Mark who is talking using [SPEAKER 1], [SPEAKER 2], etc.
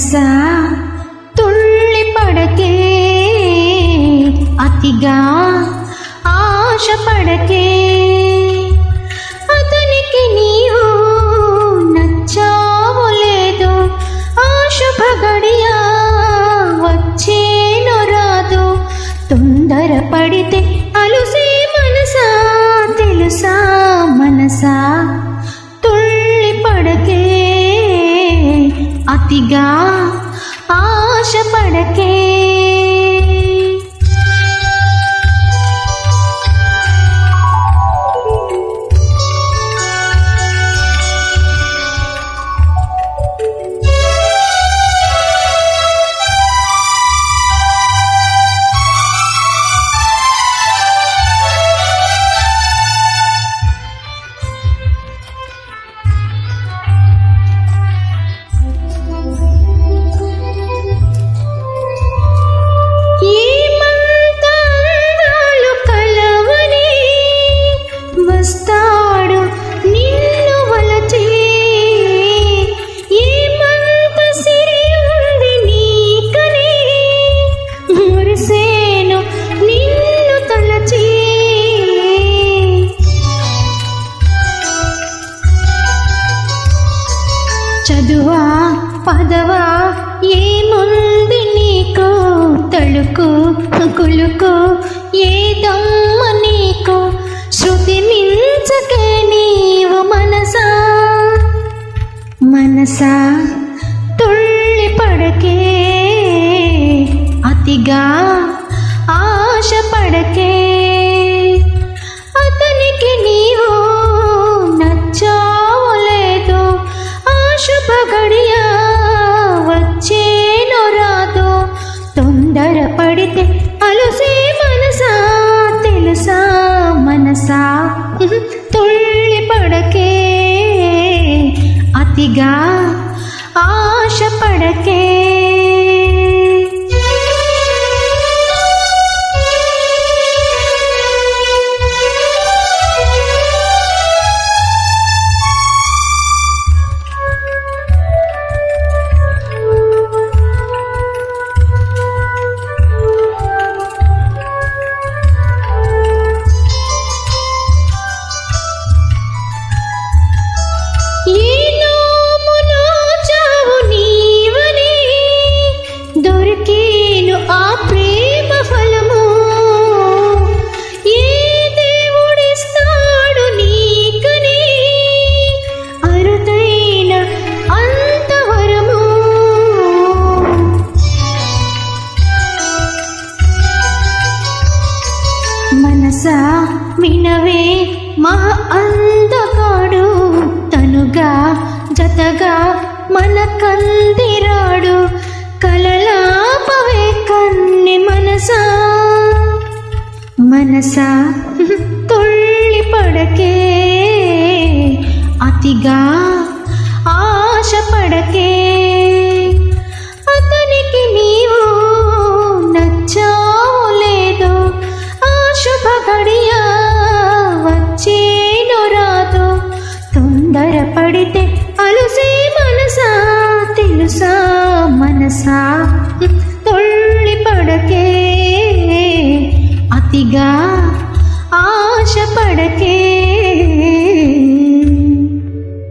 [SPEAKER 1] మనసా తుళ్ళి పడకే, అతిగా ఆశ పడకే, అతనికి నీవు నచ్చావో లేదో, ఆ శుభ గడియ వచ్చేనో రాదో, తొందర పడితే అలుసే మనసా, తెలుసా మనసా తుళ్ళి పడకే, అతిగా ఆశ పడకే. చదువా పదవా ఏముంది నీకు, తళుకు కులుకు ఏదమ్మ నీకు, శృతి మించకే నీవు మనసా, మనసా తుళ్ళి పడకే, అతిగా ఆశ పడకే, అతనికి నీవు నచ్చావో లేదో, శుభ గడియ వచ్చేనో రాదో, తొందర పడితే అలుసే మనసా, తెలుసా మనసా తుళ్ళి పడకే, అతిగా ఆశ పడకే. మనసా వినవే మా అందగాడు, తనుగా జతగా మన కందిరాడు, కలలాపవే కన్ని మనసా, మనసా తుళ్ళి పడకే, అతిగా ఆశ పడకే, అతనికి నీవు నచ్చావో లేదో, శుభ గడియ వచ్చేనో రాదో, తొందర పడితే అలుసే మనసా, తెలుసా మనసా తుళ్ళి పడకే, అతిగా ఆశ పడకే.